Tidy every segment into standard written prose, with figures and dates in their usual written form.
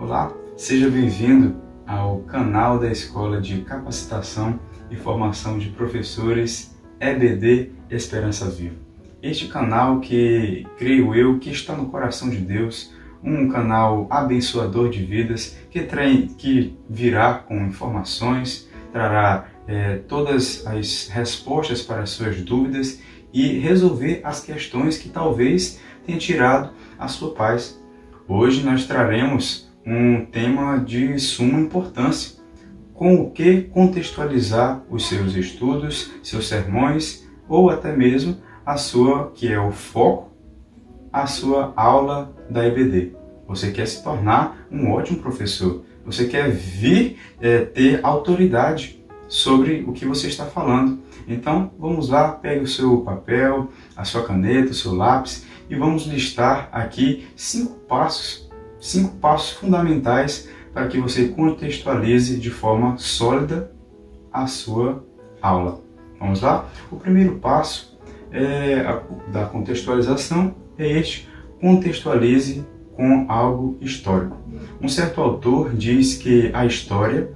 Olá, seja bem-vindo ao canal da Escola de Capacitação e Formação de Professores EBD Esperança Viva. Este canal que creio eu que está no coração de Deus, um canal abençoador de vidas que virá com informações, trará todas as respostas para as suas dúvidas e resolver as questões que talvez tenha tirado a sua paz. Hoje nós traremos um tema de suma importância, com o que contextualizar os seus estudos, seus sermões ou até mesmo a sua, que é o foco, a sua aula da EBD. Você quer se tornar um ótimo professor, você quer vir ter autoridade sobre o que você está falando. Então vamos lá, pegue o seu papel, a sua caneta, o seu lápis e vamos listar aqui 5 passos fundamentais para que você contextualize de forma sólida a sua aula. Vamos lá? O primeiro passo da contextualização é este: contextualize com algo histórico. Um certo autor diz que a história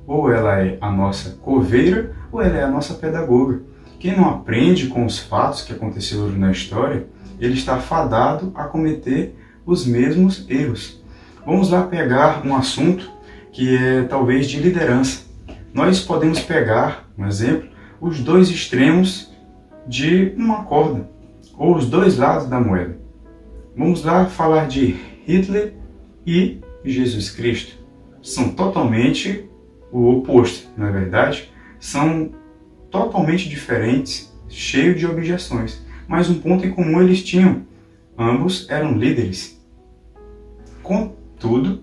ou ela é a nossa coveira ou ela é a nossa pedagoga. Quem não aprende com os fatos que aconteceram na história, ele está fadado a cometer os mesmos erros. Vamos lá pegar um assunto que é talvez de liderança. Nós podemos pegar, um exemplo, os dois extremos de uma corda, ou os dois lados da moeda. Vamos lá falar de Hitler e Jesus Cristo. São totalmente o oposto, não é verdade? São totalmente diferentes, cheios de objeções. Mas um ponto em comum eles tinham: ambos eram líderes. Contudo,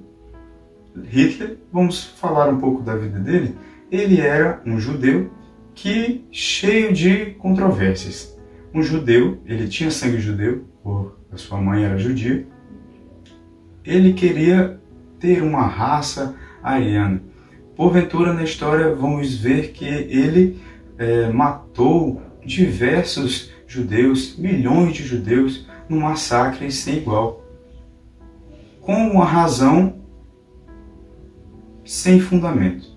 Hitler, vamos falar um pouco da vida dele, ele era um judeu que cheio de controvérsias. Um judeu, ele tinha sangue judeu, a sua mãe era judia, ele queria ter uma raça ariana. Porventura, na história, vamos ver que ele matou diversos judeus, milhões de judeus, num massacre sem igual, com uma razão sem fundamento.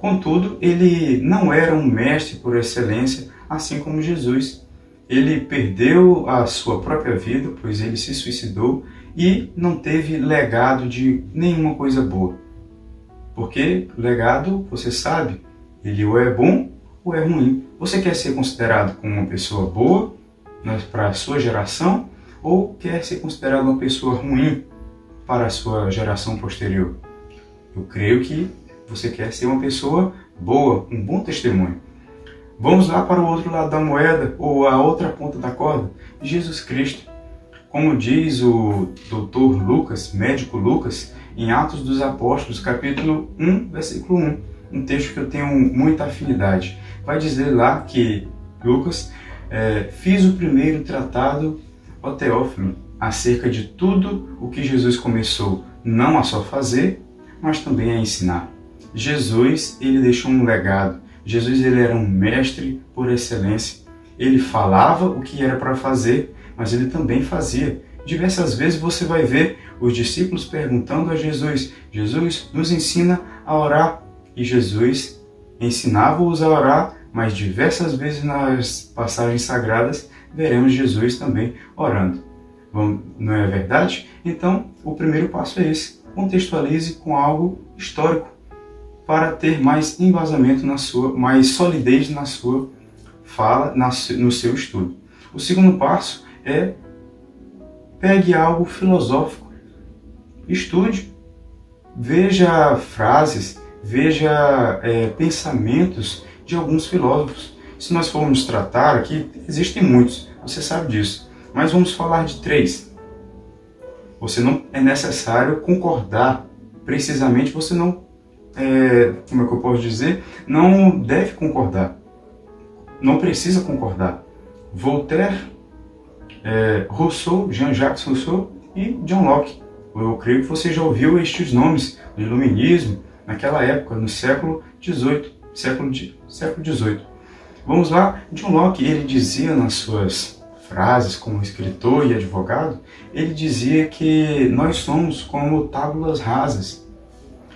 Contudo, ele não era um mestre por excelência, assim como Jesus. Ele perdeu a sua própria vida, pois ele se suicidou e não teve legado de nenhuma coisa boa. Porque legado, você sabe, ele ou é bom ou é ruim. Você quer ser considerado como uma pessoa boa para a sua geração ou quer ser considerado uma pessoa ruim para a sua geração posterior? Eu creio que você quer ser uma pessoa boa, um bom testemunho. Vamos lá para o outro lado da moeda, ou a outra ponta da corda, Jesus Cristo. Como diz o Dr. Lucas, médico Lucas, em Atos dos Apóstolos, capítulo 1, versículo 1, um texto que eu tenho muita afinidade. Vai dizer lá que Lucas fiz o primeiro tratado, ó Teófilo, acerca de tudo o que Jesus começou não a só fazer, mas também a ensinar. Jesus, ele deixou um legado. Jesus, ele era um mestre por excelência. Ele falava o que era para fazer, mas ele também fazia. Diversas vezes você vai ver os discípulos perguntando a Jesus: Jesus, nos ensina a orar. E Jesus ensinava-os a orar, mas diversas vezes nas passagens sagradas veremos Jesus também orando. Não é verdade? Então, o primeiro passo é esse: contextualize com algo histórico, para ter mais embasamento mais solidez na sua fala, no seu estudo. O segundo passo é: pegue algo filosófico, estude, veja frases, veja pensamentos de alguns filósofos. Se nós formos tratar aqui, existem muitos, você sabe disso, mas vamos falar de 3. Você não é necessário concordar precisamente, você não, como é que eu posso dizer, não deve concordar, não precisa concordar. Voltaire, Rousseau, Jean-Jacques Rousseau e John Locke. Eu creio que você já ouviu estes nomes do iluminismo naquela época, no século XVIII. Vamos lá, John Locke, ele dizia nas suas frases como escritor e advogado, ele dizia que nós somos como tábuas rasas,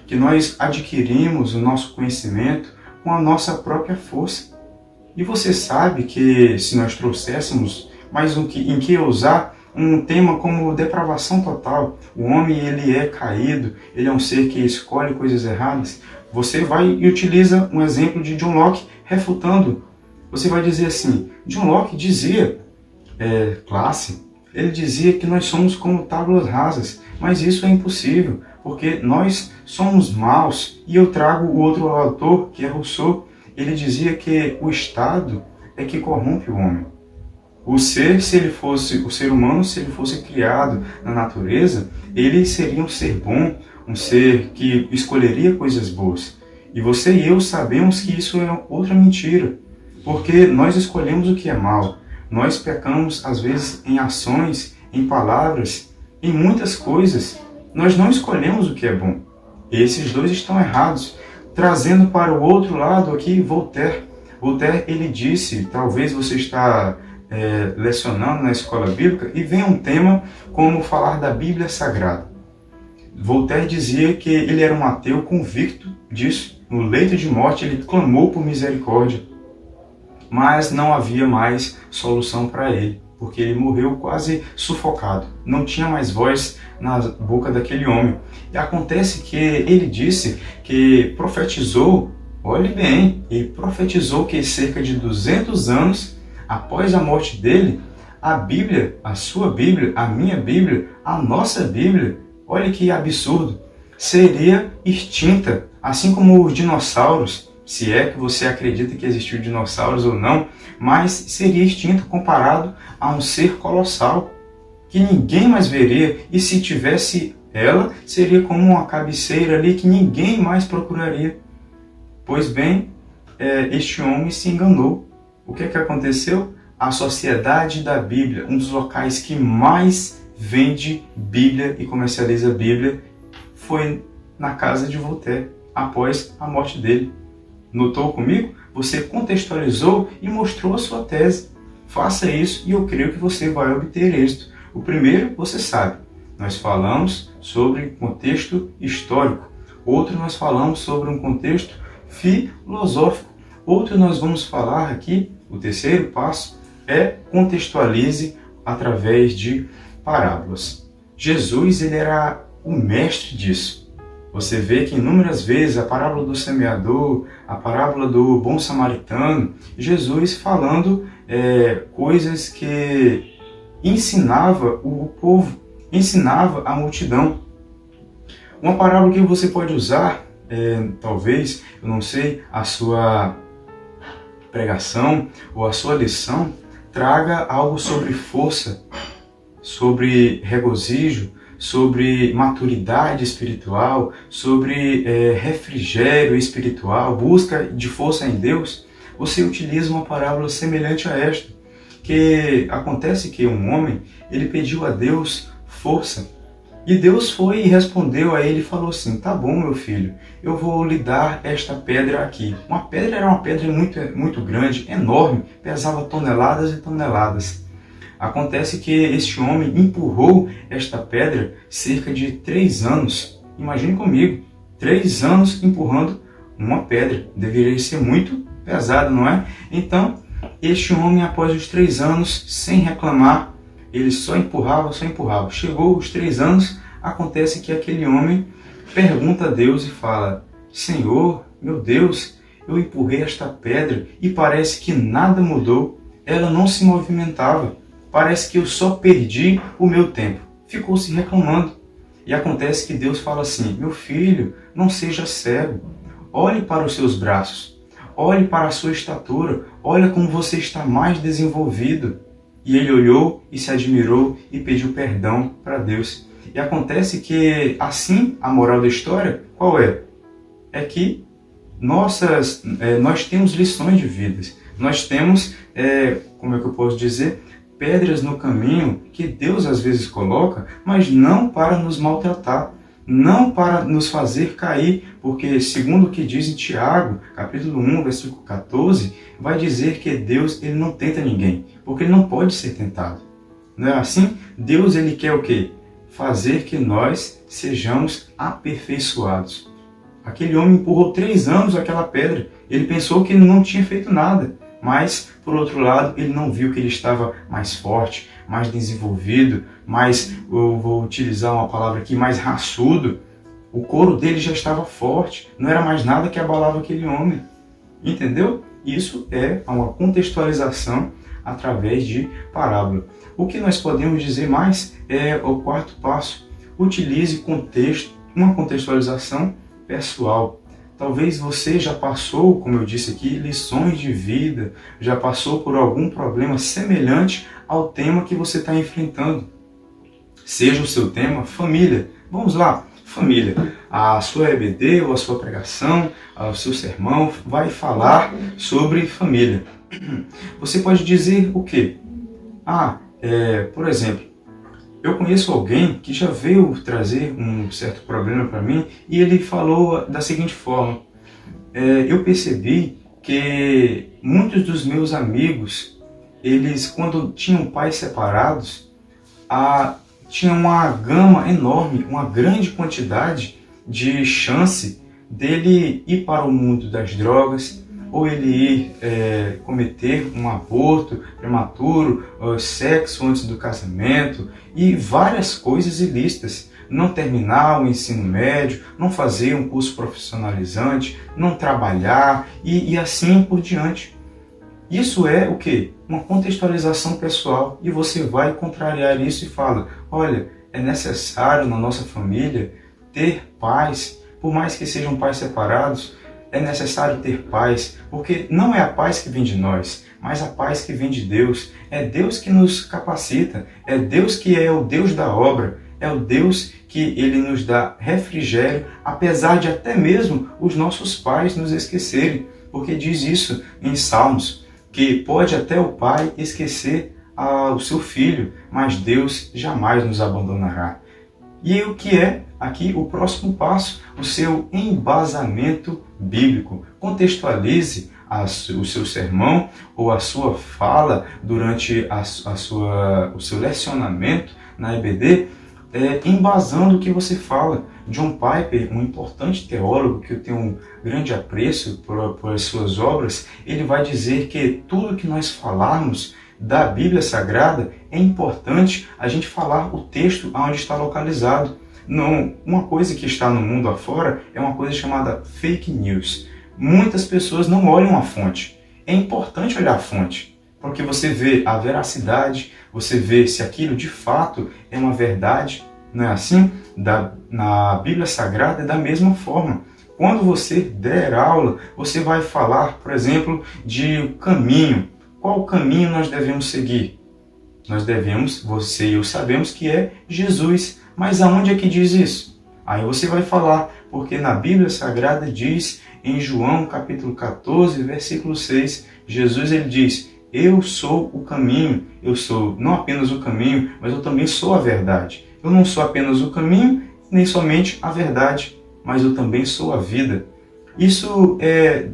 que nós adquirimos o nosso conhecimento com a nossa própria força. E você sabe que se nós trouxéssemos mais em que usar um tema como depravação total, o homem ele é caído, ele é um ser que escolhe coisas erradas, você vai e utiliza um exemplo de John Locke refutando. Você vai dizer assim, John Locke dizia, classe, ele dizia que nós somos como tábuas rasas, mas isso é impossível, porque nós somos maus. E eu trago o outro autor, que é Rousseau, ele dizia que o Estado é que corrompe o homem. O ser humano, se ele fosse criado na natureza, ele seria um ser bom, um ser que escolheria coisas boas. E você e eu sabemos que isso é outra mentira, porque nós escolhemos o que é mal. Nós pecamos, às vezes, em ações, em palavras, em muitas coisas. Nós não escolhemos o que é bom. Esses dois estão errados. Trazendo para o outro lado aqui, Voltaire. Voltaire, ele disse, talvez você está lecionando na escola bíblica e vem um tema como falar da Bíblia Sagrada. Voltaire dizia que ele era um ateu convicto disso. No leito de morte, ele clamou por misericórdia. Mas não havia mais solução para ele, porque ele morreu quase sufocado. Não tinha mais voz na boca daquele homem. E acontece que ele disse que profetizou, olhe bem, ele profetizou que cerca de 200 anos após a morte dele, a Bíblia, a sua Bíblia, a minha Bíblia, a nossa Bíblia, olha que absurdo, seria extinta, assim como os dinossauros, se é que você acredita que existiu dinossauros ou não, mas seria extinto comparado a um ser colossal, que ninguém mais veria, e se tivesse ela, seria como uma cabeceira ali que ninguém mais procuraria. Pois bem, este homem se enganou. O que aconteceu? A Sociedade da Bíblia, um dos locais que mais vende Bíblia e comercializa Bíblia, foi na casa de Voltaire, após a morte dele. Notou comigo? Você contextualizou e mostrou a sua tese. Faça isso e eu creio que você vai obter êxito. O primeiro, você sabe, nós falamos sobre contexto histórico. Outro, nós falamos sobre um contexto filosófico. Outro, nós vamos falar aqui, o terceiro passo é contextualize através de parábolas. Jesus, ele era o mestre disso. Você vê que inúmeras vezes a parábola do semeador, a parábola do bom samaritano, Jesus falando coisas que ensinava o povo, ensinava a multidão. Uma parábola que você pode usar, talvez, eu não sei, a sua pregação ou a sua lição traga algo sobre força, sobre regozijo, sobre maturidade espiritual, sobre refrigério espiritual, busca de força em Deus. Você utiliza uma parábola semelhante a esta, que acontece que um homem, ele pediu a Deus força, e Deus foi e respondeu a ele e falou assim, tá bom, meu filho, eu vou lhe dar esta pedra aqui. Uma pedra era uma pedra muito grande, enorme, pesava toneladas e toneladas. Acontece que este homem empurrou esta pedra cerca de 3 anos. Imagine comigo, 3 anos empurrando uma pedra. Deveria ser muito pesado, não é? Então, este homem, após os 3 anos, sem reclamar, ele só empurrava, só empurrava. Chegou os 3 anos, acontece que aquele homem pergunta a Deus e fala, Senhor, meu Deus, eu empurrei esta pedra e parece que nada mudou. Ela não se movimentava. Parece que eu só perdi o meu tempo. Ficou se reclamando. E acontece que Deus fala assim, meu filho, não seja cego. Olhe para os seus braços. Olhe para a sua estatura. Olha como você está mais desenvolvido. E ele olhou e se admirou e pediu perdão para Deus. E acontece que, assim, a moral da história, qual é? É que nós temos lições de vida. Nós temos, como é que eu posso dizer, pedras no caminho que Deus às vezes coloca, mas não para nos maltratar, não para nos fazer cair, porque segundo o que diz em Tiago, capítulo 1, versículo 14, vai dizer que Deus ele não tenta ninguém, porque ele não pode ser tentado. Não é assim? Deus ele quer o quê? Fazer que nós sejamos aperfeiçoados. Aquele homem empurrou 3 anos aquela pedra, ele pensou que ele não tinha feito nada, mas, por outro lado, ele não viu que ele estava mais forte, mais desenvolvido, mais, eu vou utilizar uma palavra aqui, mais raçudo. O couro dele já estava forte, não era mais nada que abalava aquele homem. Entendeu? Isso é uma contextualização através de parábola. O que nós podemos dizer mais é o 4º passo. Utilize contexto, uma contextualização pessoal. Talvez você já passou, como eu disse aqui, lições de vida, já passou por algum problema semelhante ao tema que você está enfrentando. Seja o seu tema família. Vamos lá, família. A sua EBD ou a sua pregação, o seu sermão vai falar sobre família. Você pode dizer o quê? Por exemplo, eu conheço alguém que já veio trazer um certo problema para mim e ele falou da seguinte forma: eu percebi que muitos dos meus amigos, eles quando tinham pais separados, tinha uma gama enorme, uma grande quantidade de chance dele ir para o mundo das drogas, ou ele ir cometer um aborto prematuro, sexo antes do casamento e várias coisas ilícitas. Não terminar o ensino médio, não fazer um curso profissionalizante, não trabalhar e assim por diante. Isso é o quê? Uma contextualização pessoal, e você vai contrariar isso e fala: olha, é necessário na nossa família ter paz, por mais que sejam pais separados, é necessário ter paz, porque não é a paz que vem de nós, mas a paz que vem de Deus. É Deus que nos capacita, é Deus que é o Deus da obra, é o Deus que ele nos dá refrigério, apesar de até mesmo os nossos pais nos esquecerem, porque diz isso em Salmos, que pode até o pai esquecer o seu filho, mas Deus jamais nos abandonará. E o que é aqui o próximo passo? O seu embasamento bíblico. Contextualize o seu sermão ou a sua fala durante o seu lecionamento na EBD, embasando o que você fala. John Piper, um importante teólogo que eu tenho um grande apreço por as suas obras, ele vai dizer que tudo que nós falarmos da Bíblia Sagrada é importante a gente falar o texto onde está localizado. Não, uma coisa que está no mundo afora é uma coisa chamada fake news. Muitas pessoas não olham a fonte. É importante olhar a fonte, porque você vê a veracidade, você vê se aquilo de fato é uma verdade. Não é assim? Na Bíblia Sagrada é da mesma forma. Quando você der aula, você vai falar, por exemplo, de caminho. Qual caminho nós devemos seguir? Nós devemos, você e eu sabemos que é Jesus. Mas aonde é que diz isso? Aí você vai falar, porque na Bíblia Sagrada diz, em João capítulo 14, versículo 6, Jesus ele diz: eu sou o caminho, eu sou não apenas o caminho, mas eu também sou a verdade. Eu não sou apenas o caminho, nem somente a verdade, mas eu também sou a vida. Isso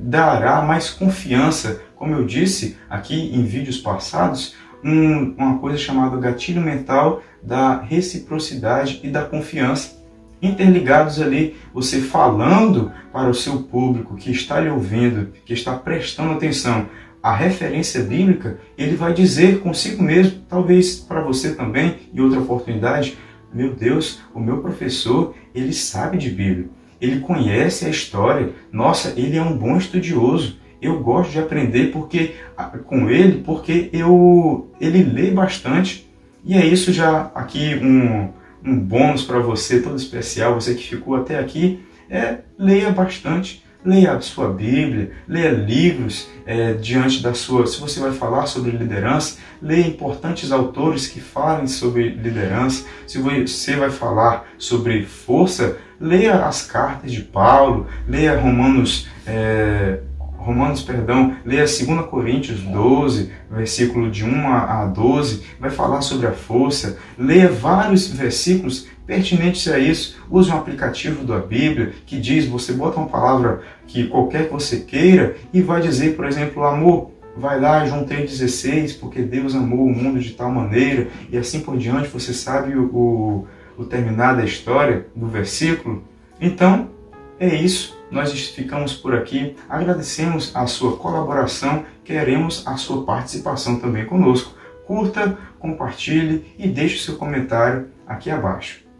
dará mais confiança, como eu disse aqui em vídeos passados, uma coisa chamada gatilho mental da reciprocidade e da confiança. Interligados ali, você falando para o seu público que está lhe ouvindo, que está prestando atenção à referência bíblica, ele vai dizer consigo mesmo, talvez para você também, em outra oportunidade: meu Deus, o meu professor, ele sabe de Bíblia, ele conhece a história, nossa, ele é um bom estudioso, eu gosto de aprender com ele, porque ele lê bastante. E é isso já aqui um bônus para você, todo especial, você que ficou até aqui, leia bastante, leia a sua Bíblia, leia livros diante da sua... Se você vai falar sobre liderança, leia importantes autores que falem sobre liderança. Se você vai falar sobre força, leia as cartas de Paulo, leia leia 2 Coríntios 12, versículo de 1 a 12, vai falar sobre a força. Leia vários versículos pertinentes a isso, use um aplicativo da Bíblia que diz, você bota uma palavra que qualquer que você queira e vai dizer, por exemplo, amor, vai lá, João 3,16, porque Deus amou o mundo de tal maneira, e assim por diante, você sabe o terminar da história, do versículo. Então, é isso. Nós ficamos por aqui. Agradecemos a sua colaboração, queremos a sua participação também conosco. Curta, compartilhe e deixe o seu comentário aqui abaixo.